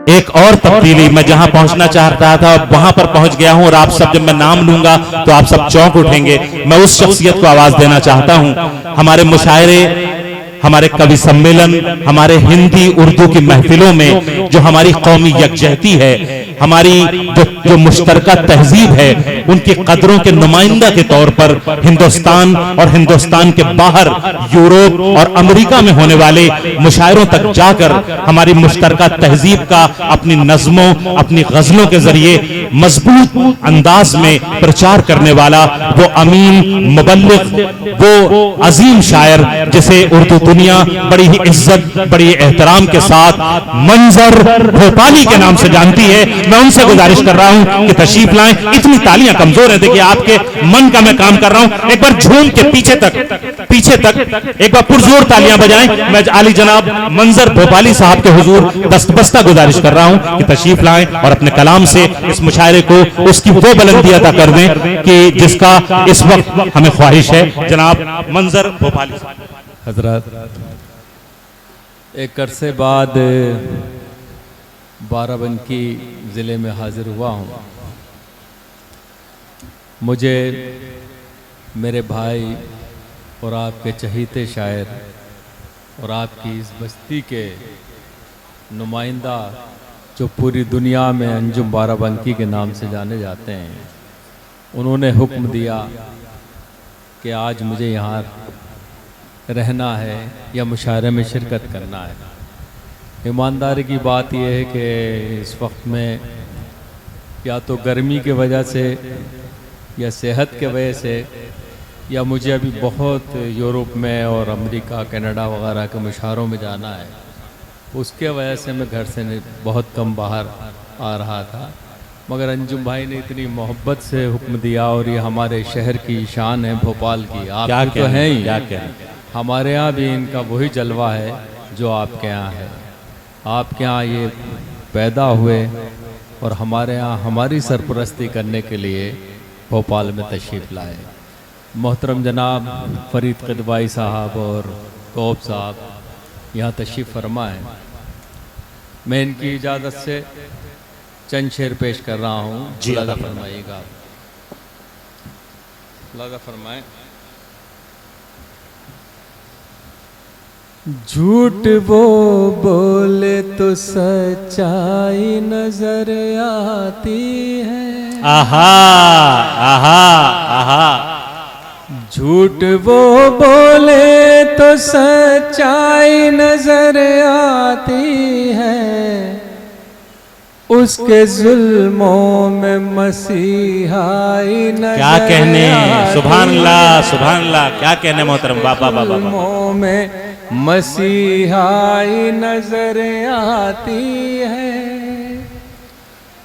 एक और तब्दीली, मैं जहां पहुंचना चाहता था वहां पर पहुंच गया हूं, और आप सब जब मैं नाम लूंगा तो आप सब चौंक उठेंगे। मैं उस शख्सियत को आवाज देना चाहता हूं। हमारे मुशायरे, हमारे कवि सम्मेलन, हमारे हिंदी उर्दू की महफिलों में जो हमारी कौमी यकजहती है, हमारी जो मुश्तरका तहजीब है, उनकी कदरों के नुमाइंदा के तौर पर हिंदुस्तान और हिंदुस्तान के बाहर यूरोप और अमेरिका में होने वाले मुशायरों तक जाकर हमारी मुश्तरका तहजीब का अपनी नज़मों, अपनी गजलों के जरिए मजबूत अंदाज में प्रचार करने वाला वो अमीन मुबल्लिग, वो अजीम शायर जिसे उर्दू दुनिया बड़ी ही इज्जत, बड़ी एहतराम के साथ मंजर भोपाली के नाम से जानती है, मैं उनसे गुजारिश कर रहा हूं कि तशरीफ लाएं। इतनी तालियां कमजोर है, देखिए आपके मन का मैं काम कर रहा हूं। एक बार झूम के पीछे तक एक बार पुरजोर तालियां बजाएं। मैं आली जनाब मंजर भोपाली साहब के हुजूर दस्तबस्ता गुजारिश कर रहा हूं कि तशरीफ लाएं और अपने कलाम से इस मुशायरे को उसकी वो बुलंदी अता कर दें कि जिसका इस वक्त हमें ख्वाहिश है। जनाब मंजर भोपाली हजरत, एक अरसे बाद बाराबंकी ज़िले में हाजिर हुआ हूँ। मुझे मेरे भाई और आपके चहीते शायर और आपकी इस बस्ती के नुमाइंदा जो पूरी दुनिया में अंजुम बाराबंकी के नाम से जाने जाते हैं, उन्होंने हुक्म दिया कि आज मुझे यहाँ रहना है या मुशायरे में शिरकत करना है। ईमानदारी की बात यह है कि इस वक्त में या तो गर्मी की वजह से या सेहत के वजह से या मुझे अभी बहुत यूरोप में और अमेरिका, कनाडा वगैरह के मुशायरों में जाना है, उसके वजह से मैं घर से बहुत कम बाहर आ रहा था। मगर अंजुम भाई ने इतनी मोहब्बत से हुक्म दिया, और ये हमारे शहर की शान है भोपाल की। आप तो हैं ही, हमारे यहाँ भी इनका वही जलवा है जो आपके यहाँ है। आपके यहाँ ये पैदा हुए और हमारे यहाँ हमारी सरपरस्ती करने के लिए भोपाल में तशरीफ़ लाए। मोहतरम जनाब फरीद क़िदवाई साहब और कौब साहब यहाँ तशरीफ़ फरमाएँ। मैं इनकी इजाज़त से चंद शेर पेश कर रहा हूँ, लाज़ा फरमाइएगा। लाज़ा फरमाएँ। झूठ वो बोले तो सच्चाई नजर आती है। आहा आहा आहा। झूठ वो बोले तो सच्चाई नजर आती है, उसके जुल्मों में मसीहाई नजर क्या कहने, सुभान अल्लाह सुभान अल्लाह, क्या कहने मोहतरम, बाबा बाबा। जुल्मों में मसीहाई नजर आती है।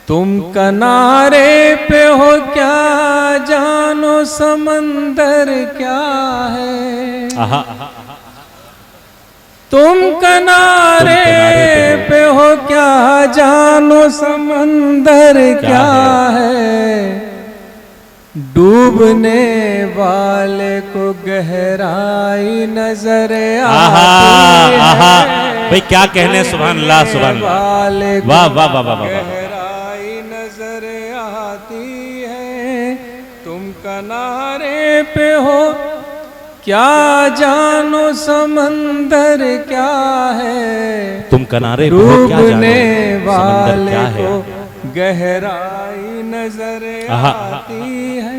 तुम किनारे पे हो क्या जानो समंदर क्या है। आहा। तुम किनारे पे हो क्या जानो समंदर क्या है। डूबने वाले को गहराई नजर आती है। भाई क्या कहने, सुभान अल्लाह सुभान अल्लाह, वाह वाह वाह वाह। गहराई नजर आती है। तुम किनारे पे हो क्या जानो समंदर क्या है। तुम किनारे पे हो क्या जानो समंदर क्या है। गहराई नजर आती है।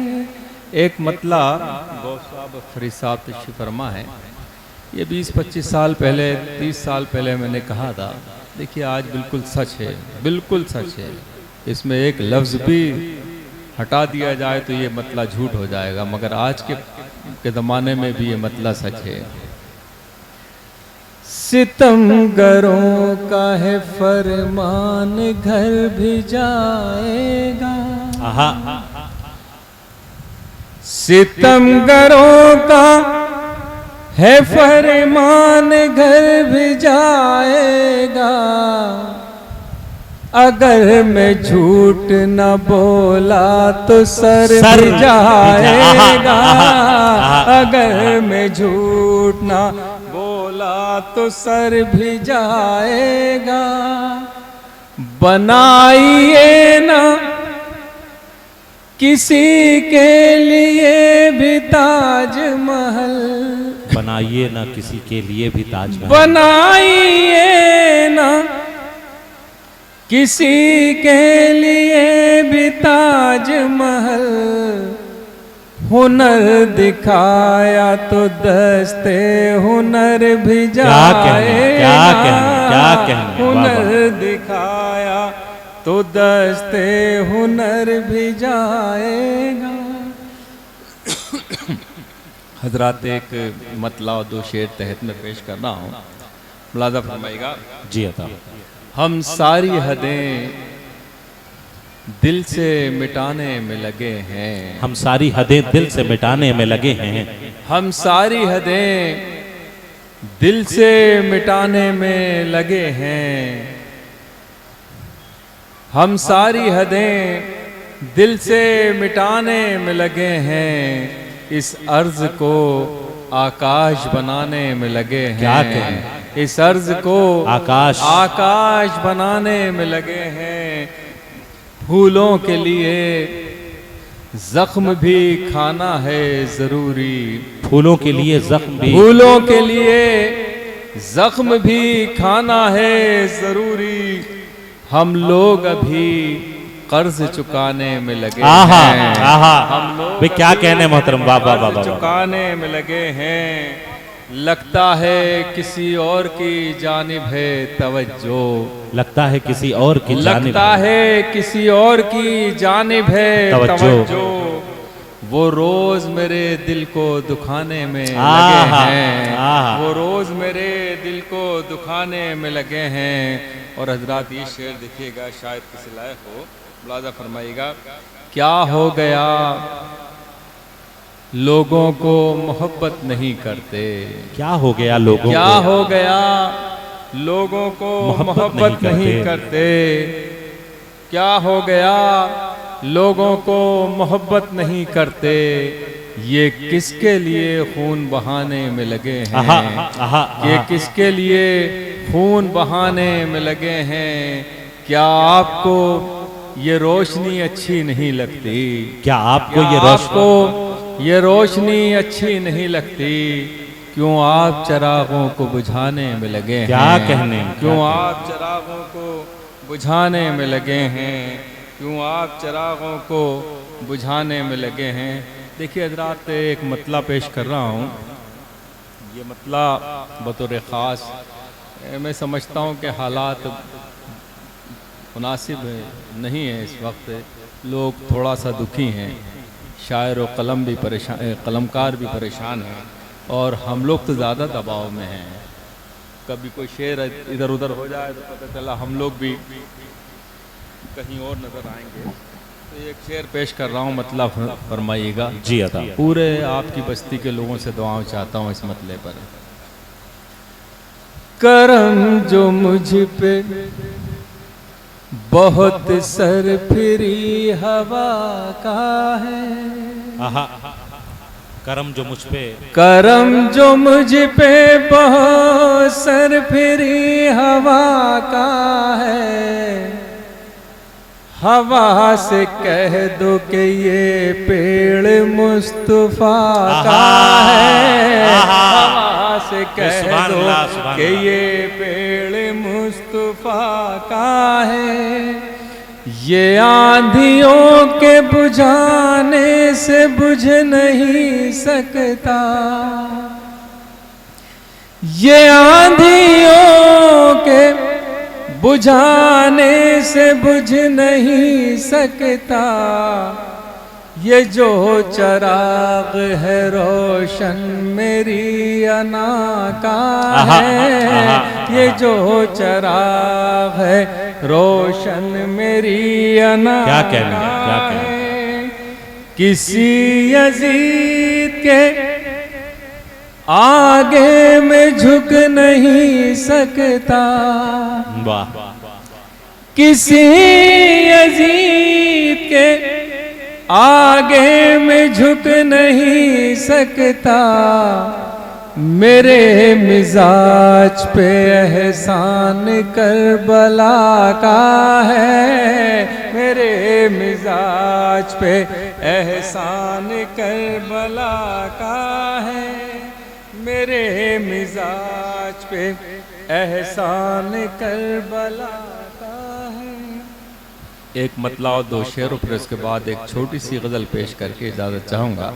एक मतला गौस साहब फरीद साहब तशरीफ़ फरमा है। ये 20-25 साल पहले, 30 साल पहले मैंने कहा था। देखिए आज बिल्कुल सच है, बिल्कुल सच है। इसमें एक लफ्ज़ भी हटा दिया जाए तो ये मतला झूठ हो जाएगा, मगर आज के ज़माने में भी ये मतला सच है। सितमगरों का है फरमान, घर भी जाएगा। सितमगरों का है फरमान, घर भी जाएगा। अगर मैं झूठ न बोला तो सर भी जाएगा। अगर मैं झूठ न बोला तो सर भी जाएगा। बनाइए ना किसी के लिए भी ताजमहल, बनाइए ना किसी के लिए भी ताजमहल, बनाइए ना किसी के लिए भी ताजमहल, हुनर दिखाया तो दस्ते हुनर भी जाएगा, क्या कहने हुनर दिखाया तो दस्ते हुनर भी जाएगा। हजरात एक मतला और दो शेर तहत में पेश कर रहा हूँ, मुलाज़ा फरमाइएगा। जी अता। हम सारी हदें दिल से मिटाने में लगे हैं, हम सारी हदें दिल से मिटाने में लगे हैं, हम सारी हदें दिल से मिटाने में लगे हैं, हम सारी हदें दिल से मिटाने में लगे हैं, इस अर्ज को आकाश बनाने में लगे हैं। क्या कहें? इस अर्ज को आकाश बनाने में लगे हैं। फूलों के लिए जख्म भी खाना है जरूरी, फूलों के लिए जख्म भी, फूलों के लिए जख्म भी खाना है जरूरी, हम लोग अभी कर्ज चुकाने में लगे हैं। हम लोग भाई क्या कहने मोहतरम, वाह वाह वाह, चुकाने में लगे हैं। लगता है किसी और की जानिब है तवज्जो, लगता है किसी और की जानिब, लगता है किसी और की जानिब है तवज्जो, वो रोज मेरे दिल को दुखाने में लगे हैं, वो रोज मेरे दिल को दुखाने में लगे हैं। और हजरात ये शेर देखिएगा, शायद किसी लायक हो, मुलाज़ा फरमाइएगा। क्या हो गया लोगों को मोहब्बत नहीं करते, क्या हो गया लोगों क्या को, हो गया लोगों को मोहब्बत नहीं करते, क्या हो गया लोगों को मोहब्बत नहीं करते, ये किसके लिए खून बहाने में लगे हैं, ये किसके लिए खून बहाने में लगे हैं। क्या आपको ये रोशनी अच्छी नहीं लगती, क्या आपको ये रोशनी अच्छी नहीं लगती, क्यों आप चिरागों को बुझाने में लगे हैं, क्या कहने, क्यों आप चिरागों को बुझाने में लगे हैं, क्यों आप चिरागों को बुझाने में लगे हैं। देखिए हजरात एक मतला पेश कर रहा हूँ, ये मतला बतौर ख़ास मैं समझता हूँ कि हालात मुनासिब नहीं है इस वक्त, लोग थोड़ा सा दुखी हैं, शायर और कलम भी परेशान, कलमकार भी परेशान हैं, और हम लोग तो ज़्यादा दबाव में हैं। कभी कोई शेर इधर उधर हो जाए तो पता चला हम लोग भी कहीं और नज़र आएंगे। तो एक शेर पेश कर रहा हूँ, मतलब फरमाइएगा। जी अता। पूरे आपकी बस्ती के लोगों से दुआएं चाहता हूँ इस मतले पर। करम जो मुझ पे बहुत सरफिरी हवा का है, करम जो मुझ पे, करम जो मुझ पे बहुत सरफिरी हवा का है, हवा से कह दो कि ये पेड़ मुस्तफा का है, हवा से कह दो कि ये पेड़ मुस्तफा का है, ये आंधियों के बुझाने से बुझ नहीं सकता, ये आंधियों के बुझाने से बुझ नहीं सकता, ये जो चराग है रोशन मेरी अना का है, ये जो चराग है रोशन मेरी अना का है, किसी यजीद के आगे में झुक नहीं सकता, वाह, किसी यजीद के आगे में झुक नहीं सकता, मेरे मिजाज पे एहसान करबला का है, मेरे मिजाज पे एहसान करबला का है, मेरे मिजाज पे एहसान करबला का है। एक मतला और दो शेरों पर उसके बाद एक छोटी सी गज़ल पेश करके इजाज़त चाहूँगा,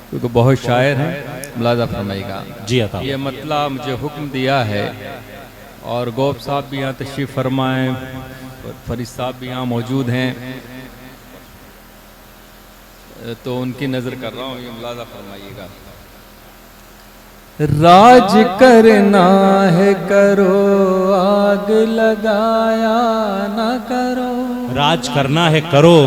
क्योंकि बहुत शायर हैं, मुलाज़ा फरमाइएगा। जी अता। ये मतला मुझे हुक्म दिया है और गौब साहब भी यहाँ तशरीफ़ फरमाएँ, फरीद साहब भी यहाँ मौजूद हैं, तो उनकी नज़र कर रहा हूँ, ये मुलाज़ा फरमाइएगा। राज करना है करो, आग लगाया न करो। राज करना है करो,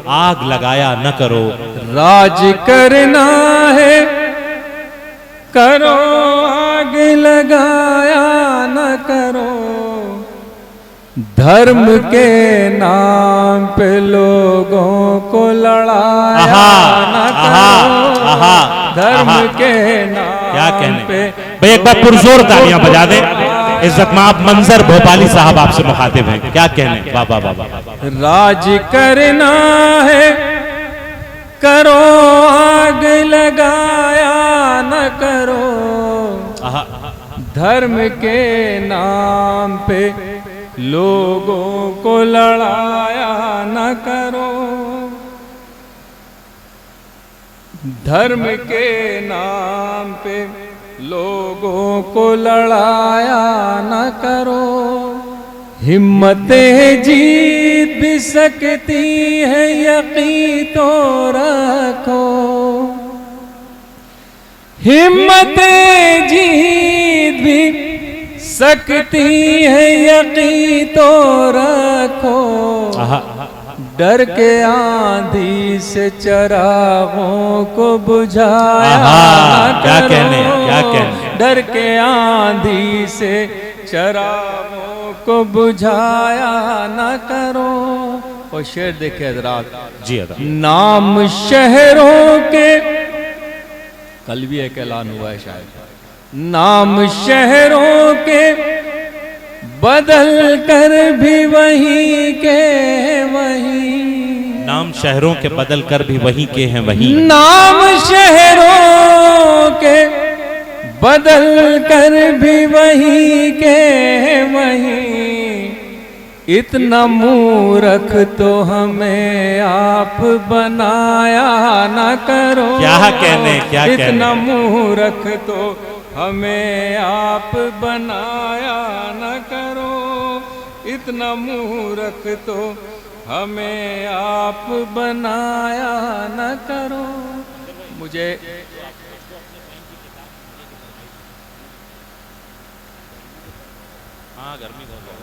आग लगाया न करो। राज करना है करो, आग लगाया न करो। धर्म के नाम पे लोगों को लड़ाया न करो। धर्म के नाम क्या कहने भाई, एक बार पुरजोर तालियां बजा दें। इज्जत माब मंजर भोपाली साहब आपसे मुखातिब हैं, क्या कहने। वाह वाह वाह। राज करना है करो, आग लगाया न करो। धर्म के नाम पे लोगों को लड़ाया न करो। धर्म के नाम पे लोगों को लड़ाया न करो। हिम्मतें जीत भी सकती है, यकीन तो रखो। हिम्मतें जीत भी सकती है, यकीन तो रखो। डर के आंधी से चरागों को बुझाया न क्या करो। कहने, क्या कहने। डर के आंधी से चरागों को बुझाया न करो। और शेर देखे हजरात जी अदा। नाम शहरों के, कल भी एक ऐलान हुआ है शायद, नाम शहरों के बदल कर भी वहीं के वहीं। नाम शहरों के बदल कर भी वहीं के हैं वहीं। नाम शहरों के बदल कर भी वहीं के वहीं। इतना मूर्ख तो हमें आप बनाया न करो। क्या कहने, क्या कहने। इतना मूर्ख तो हमें आप बनाया न करो। इतना मूर्ख तो हमें आप बनाया न करो। मुझे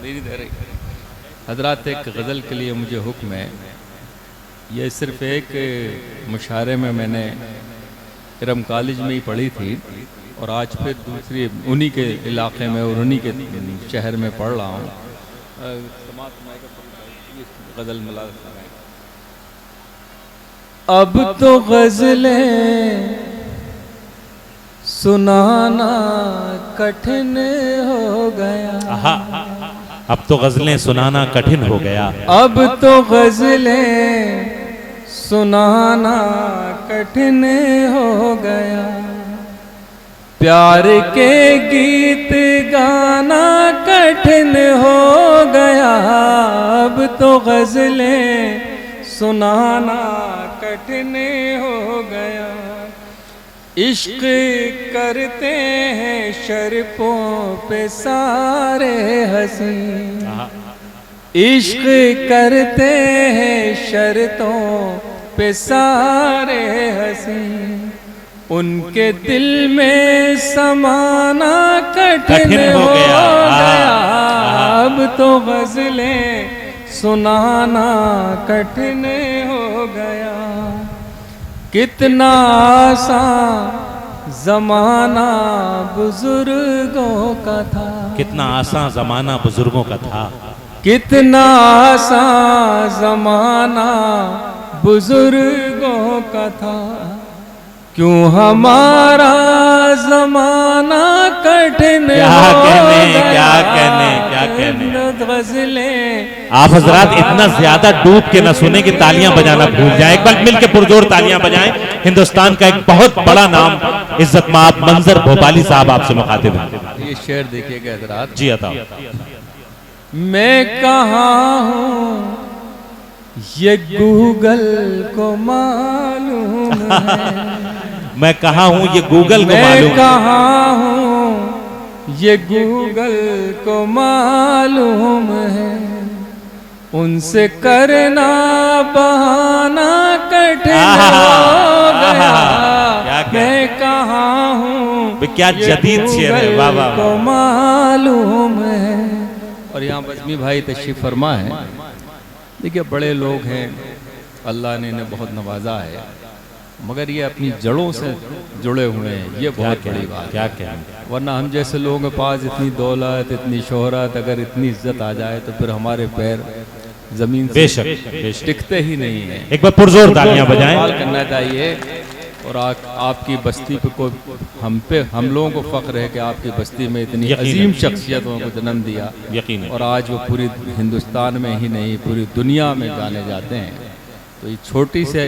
नहीं दे रही हजरात, एक गज़ल के लिए मुझे हुक्म है। ये सिर्फ एक मुशायरे में मैंने इरम कॉलेज में ही पढ़ी थी और आज फिर दूसरी उन्हीं के इलाके में और उन्हीं के शहर में पढ़ रहा हूँ। गज़ल मिला। अब तो गज़लें सुनाना कठिन हो गया। अब तो गजलें सुनाना कठिन हो गया। अब तो गज़लें सुनाना कठिन हो गया। प्यार के गीत गाना कठिन हो गया। अब तो गज़लें सुनाना कठिन हो गया। इश्क करते हैं शर्पों पे सारे हसीं। इश्क करते हैं शर्तों पे सारे हसीं। उनके दिल में समाना कठिन हो गया। अब तो गज़लें सुनाना कठिन हो गया। कितना आसान ज़माना बुजुर्गों का था। कितना आसान ज़माना बुजुर्गों का था। कितना आसान ज़माना बुजुर्गों का था। क्यों हमारा जमाना कठिन क्या कहने, क्या कहने, क्या कहने। गजलें आप हजरात इतना ज्यादा डूब के न सुने कि तालियां बजाना भूल जाएं। एक बार मिलके पुरजोर तालियां बजाएं। हिंदुस्तान का एक बहुत बड़ा नाम इज्जत माब मंजर भोपाली साहब आपसे मुखातिब हैं। ये शेर देखिएगा हजरात। जी अता। मैं कहाँ हूँ ये गूगल को मालूम है। मैं कहाँ हूँ ये गूगल को मालूम। मैं कहाँ हूँ ये गूगल को मालूम है। उनसे करना बहाना कठिन हो गया। मैं कहाँ हूँ क्या जदीद शेर है। वाह वाह को मालूम है। और यहाँ बज़मी भाई तशरीफ फरमा है। देखिए बड़े लोग हैं, अल्लाह ने इन्हें बहुत नवाजा है, मगर ये अपनी जड़ों से जुड़े हुए हैं। ये बहुत बड़ी बात क्या है। कहें। वरना हम जैसे लोगों के पास इतनी दौलत, इतनी शोहरत, अगर इतनी इज्जत आ जाए तो फिर हमारे पैर जमीन से बेशक टिकते ही नहीं है। एक बार पुरजोर तालियां बजाएं। करना चाहिए। और आपकी बस्ती पे हम लोगों को फख्र है कि आपकी बस्ती में इतनी अजीम शख्सियतों को जन्म दिया। यकीन। और आज वो पूरी हिंदुस्तान में ही नहीं पूरी दुनिया में जाने जाते हैं। तो ये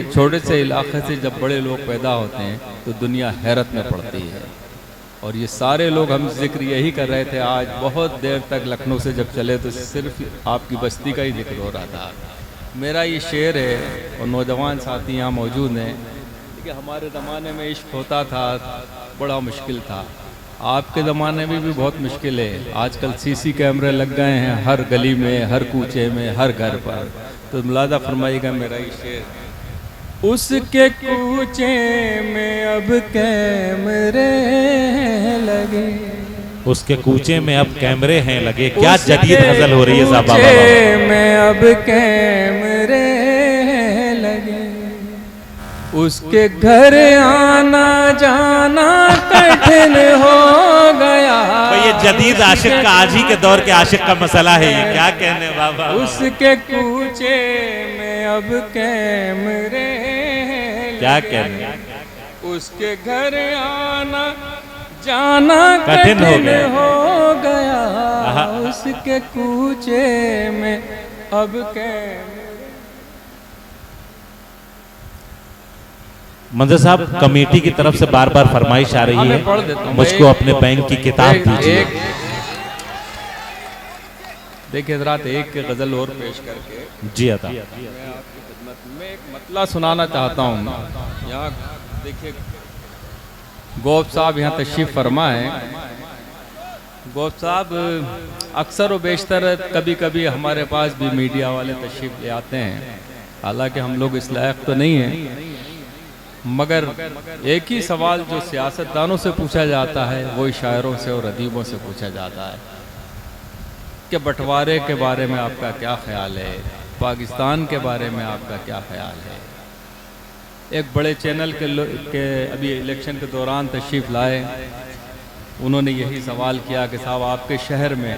छोटे से इलाके से जब बड़े लोग पैदा होते हैं तो दुनिया हैरत में पड़ती है। और ये सारे लोग, हम जिक्र यही कर रहे थे आज बहुत देर तक लखनऊ से जब चले तो सिर्फ आपकी बस्ती का ही जिक्र हो रहा था। मेरा ये शेर है और नौजवान साथी यहाँ मौजूद हैं कि हमारे ज़माने में इश्क होता था, बड़ा मुश्किल था। आपके ज़माने में भी बहुत मुश्किल है। आजकल सीसी कैमरे लग गए हैं हर गली में, हर कूचे में, हर घर पर। तो मुलाजा फरमाइएगा मेरा ये शेर। उसके कूचे में अब कैमरे लगे। उसके कूचे में अब कैमरे हैं लगे। क्या जदीद गजल हो रही है साहब। में अब कैमरे लगे। उसके घर आना जाना कठिन हो गया। तो ये जदीद आशिक का, आज ही के दौर के आशिक का मसला है ये। क्या कहने बाबा। उसके कूचे में अब कैमरे क्या कहने। उसके घर आना जाना कठिन हो गया। उसके कूचे में अब कैमरे। मंजर साहब, कमेटी की तरफ से बार बार फरमाइश आ रही है मुझको अपने बैंक की किताब दीजिए। देखिए हज़रात, एक गजल और पेश करके जी अता। मैं आपकी खिदमत में एक मतला सुनाना चाहता हूँ। यहाँ देखिए गौफ साहब यहाँ तशरीफ फरमा है। गौफ साहब अक्सर व बेशतर कभी कभी हमारे पास भी मीडिया वाले तशरीफ ले आते हैं। हालांकि हम लोग इस लायक तो नहीं हैं, मगर एक ही सवाल जो सियासतदानों से पूछा जाता है वो शायरों से और अदीबों से पूछा जाता है कि बंटवारे के बारे में आपका क्या ख्याल है, पाकिस्तान के बारे में आपका क्या ख्याल है। एक बड़े चैनल के अभी इलेक्शन के दौरान तशरीफ़ लाए, उन्होंने यही सवाल किया कि साहब आपके शहर में,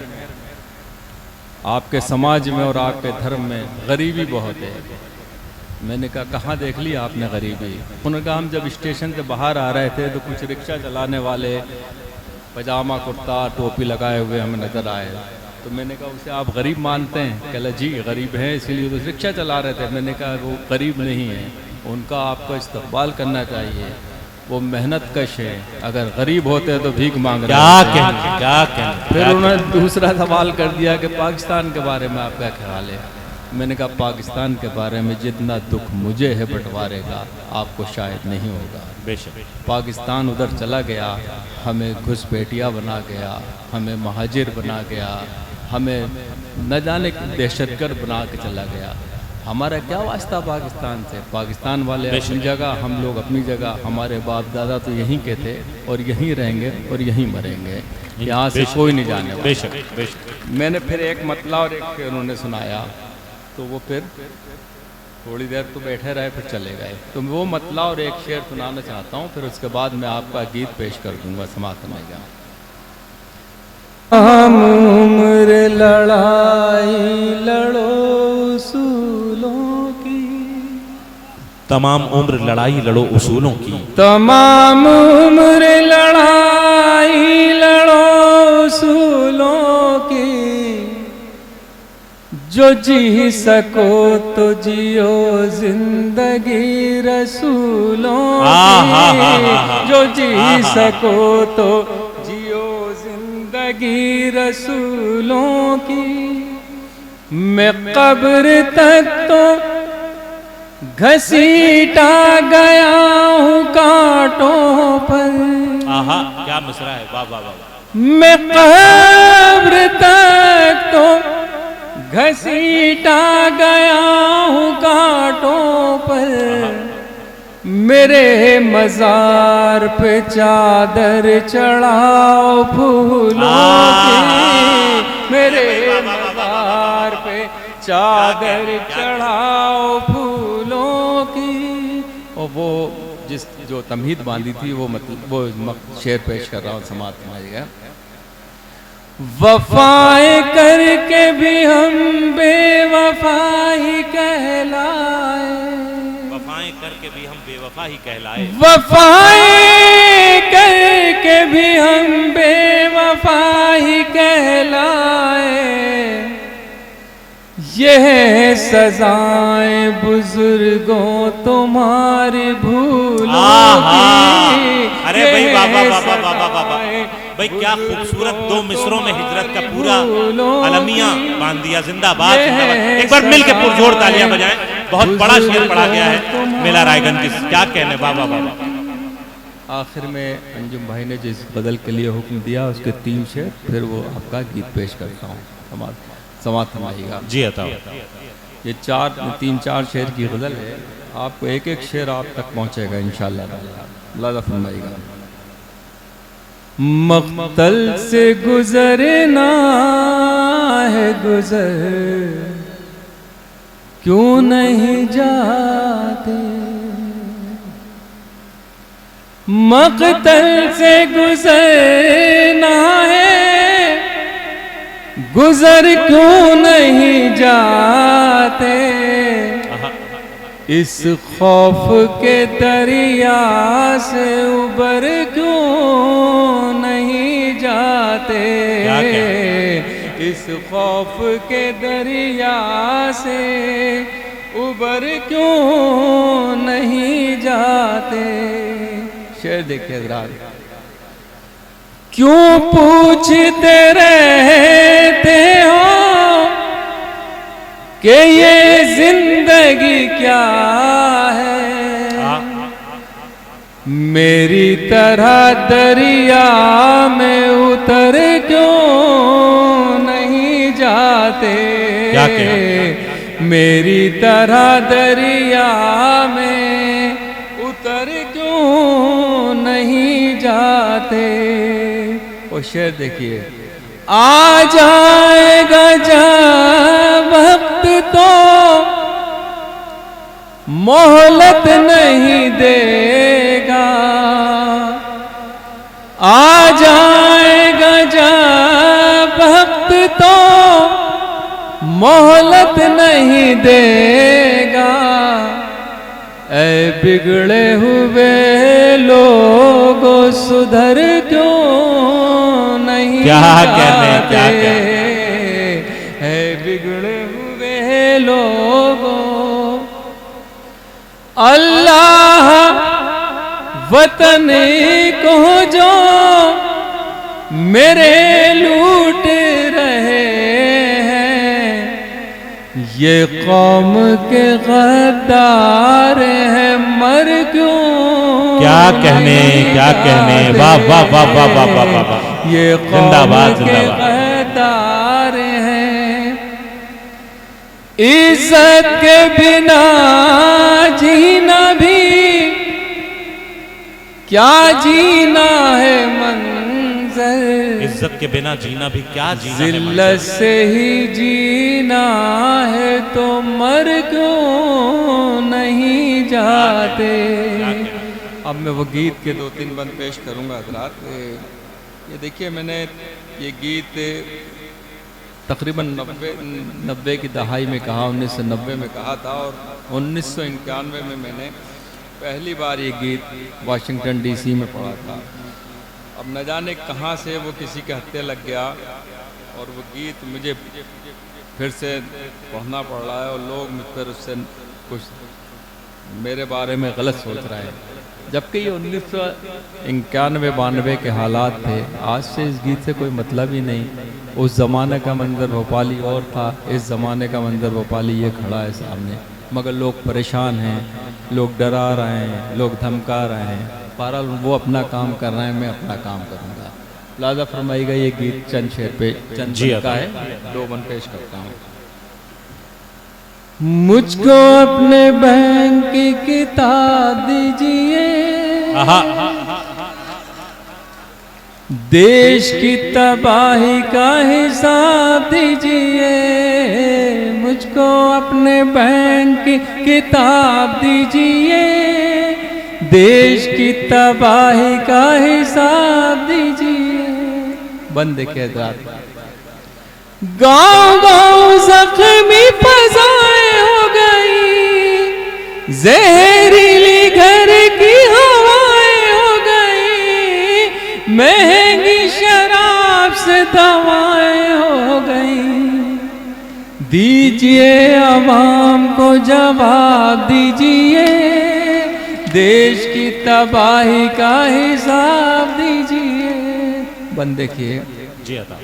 आपके समाज में और आपके धर्म में गरीबी बहुत है। मैंने कहा कहाँ देख लिया आपने गरीबी। उन्होंने कहा हम जब स्टेशन से बाहर आ रहे थे तो कुछ रिक्शा चलाने वाले पजामा कुर्ता टोपी लगाए हुए हमें नज़र आए। तो मैंने कहा उसे आप गरीब मानते हैं? कहला जी गरीब हैं, इसीलिए तो रिक्शा चला रहे थे। मैंने कहा वो गरीब नहीं है, उनका आपको इस्तकबाल करना चाहिए, वो मेहनत कश है। अगर गरीब होते तो भीख मांग रहे हैं। क्या कहने। फिर उन्होंने दूसरा सवाल कर दिया कि पाकिस्तान के बारे में आपका ख्याल है। मैंने कहा पाकिस्तान के बारे में जितना दुख मुझे है बंटवारे का, आपको शायद नहीं होगा। बेशक। पाकिस्तान उधर चला गया, हमें घुसपैठिया बना गया, हमें महाजिर बना गया, हमें न जाने दहशतगर्द बना के चला गया। हमारा क्या वास्ता पाकिस्तान से? पाकिस्तान वाले अपनी जगह, हम लोग अपनी जगह। हमारे बाप दादा तो यहीं के थे और यहीं रहेंगे और यहीं मरेंगे। यहाँ से कोई नहीं जाने वाला। बेशक बेशक। मैंने फिर एक मतला और एक शेर उन्होंने सुनाया, तो वो फिर थोड़ी देर तो बैठे रहे, फिर चले गए। तो वो मतला और एक शेर सुनाना चाहता हूँ, फिर उसके बाद मैं आपका गीत पेश कर दूंगा। समाप्त करने हम उम्र लड़ाई लड़ो उसूलों की, तमाम उम्र लड़ाई लड़ो उसूलों की, तमाम उम्र लड़ाई लड़ो उसूलों की, जो जी सको तो जियो जिंदगी रसूलों की, जो जी सको तो जियो जिंदगी रसूलों की। मैं कब्र तक तो घसीटा गया हूँ कांटों पर। आहा, क्या मिसरा है, वाह वाह वाह। मैं कब्र तक तो घसीटा गया हूँ कांटों पर, मेरे मजार पे चादर चढ़ाओ फूलों की, मेरे मजार पे चादर चढ़ाओ फूलों की। और वो जो तमहीद बांधी थी वो मतलब वो शेर पेश कर रहा हूँ, समात समझिएगा। वफाएं करके भी हम बेवफाई कहलाए, वफाएं करके भी हम बेवफा ही कहलाए, वफाएं करके भी हम बेवफा ही कहलाए। यह सजाएं बुजुर्गों तुम्हारी भूलों की। अरे भाई बाबा बाबा बाबा बाबा भाई, क्या खूबसूरत दो मिसरों में हिजरत का पूरा अलमिया बांध दिया। जिंदाबाद जिंदाबाद, एक बार मिल के पुरजोर तालियां बजाएं। बहुत बड़ा शेर पढ़ा गया है मेला रायगंज की, क्या कहने बाबा बाबा। आखिर में अंजुम भाई ने जिस बदल के लिए हुक्म दिया उसके 3 शेर, फिर वो आपका गीत पेश करता हूँ, समात थमाइएगा जी। अता ये 3-4 शेर की गज़ल है, आपको एक एक शेर आप तक पहुँचेगा इंशाअल्लाह। अल्लाह फरमाइएगा। मक़तल से गुजरना है गुजर, क्यों नहीं जाते। मक़तल से गुजरना है गुजर, क्यों नहीं जाते। इस खौफ के दरिया से उबर क्यों नहीं जाते। इस खौफ के दरिया से उबर क्यों नहीं जाते। शेर देखिए हज़रात। क्यों पूछते रहते हो कि ये जिंदगी क्या है। मेरी तरह दरिया में उतर क्यों नहीं जाते। मेरी तरह दरिया में उतर क्यों नहीं जाते। वो शेर देखिए। आ जाएगा जब वक्त तो मोहलत नहीं देगा। आ जाएगा जब वक्त तो मोहलत नहीं देगा। ऐ बिगड़े हुए लोगों सुधर क्यों नहीं क्या कहने। है बिगड़े हुए लोगों। अल्लाह वतन को जो मेरे लूट रहे हैं, ये कौम के गद्दार है मर क्यों। क्या कहने वाह वाह वाह वाह वाह वाह वाह। ये कौम के गद्दार हैं। इज्जत के बिना जीना भी क्या जीना है मंजर। इज्जत के बिना जीना भी क्या जीना है। जिल्लत से ही जीना है तो मर क्यों नहीं जाते। अब मैं वो गीत के 2-3 बंद पेश करूंगा हज़रात। ये देखिए मैंने ये गीत तकरीबन 90 की दहाई में कहा, 1990 में कहा था, और 1991 में मैंने पहली बार ये गीत वाशिंगटन डीसी में पढ़ा था। अब न जाने कहाँ से वो किसी के हत्थे लग गया और वो गीत मुझे फिर से पढ़ना पड़ रहा है, और लोग मुझ पर उससे कुछ मेरे बारे में गलत सोच रहे हैं, जबकि ये 1991-92 के हालात थे। आज से इस गीत से कोई मतलब ही नहीं। उस ज़माने का मंजर भोपाली और था, इस ज़माने का मंजर भोपाली ये खड़ा है सामने, मगर लोग परेशान हैं, लोग डरा रहे हैं, लोग धमका रहे हैं। बहरहाल वो अपना काम कर रहे हैं, मैं अपना काम करूँगा। लाजा फरमाइएगा, ये गीत चंद शेर पे चंद का है, 2 बन पेश करता हूँ। मुझको अपने बैंक की किताब दीजिए, देश की तबाही का हिसाब दीजिए। मुझको अपने बैंक की किताब दीजिए, देश की तबाही का हिसाब दीजिए। बंद के गाँव गाँव जख्मी फजाएं हो गई, जहरीली घर की हवाएं हो गई, महंगी शराब से दवाएं हो गई। दीजिए अवाम को जवाब दीजिए, देश की तबाही का हिसाब दीजिए। बंद देखिए जी अता।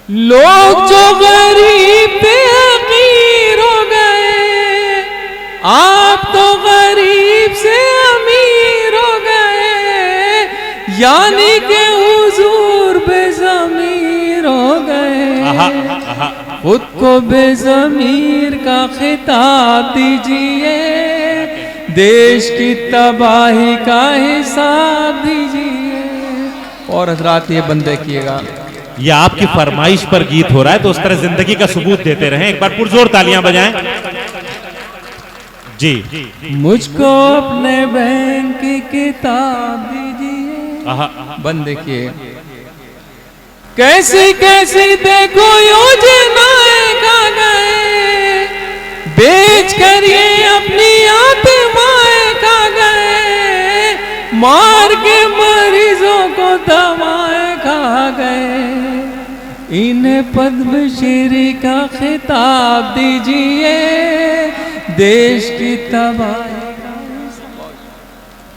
लोग जो गरीब पे हकीर हो गए, आप तो गरीब से अमीर हो गए, यानी के हुजूर बेज़मीर हो गए। खुद को बेज़मीर का खिताब दीजिए, देश की तबाही का हिसाब दीजिए। और हजरात ये बंद देखिएगा, ये आपकी फरमाइश पर गीत हो रहा है, तो उस तरह जिंदगी का सबूत देते रहें। एक बार पुरजोर तालियां बजाएं जी। मुझको अपने बैंक की किताब दीजिए। बंद देखिए, कैसी कैसी देखो योजनाएं खा गए, बेच कर ये अपनी आत्माएं खा गए, मार के मरीजों को दवाएं खा गए। इन्हें पद्मश्री का खिताब दीजिए, देश की तबाही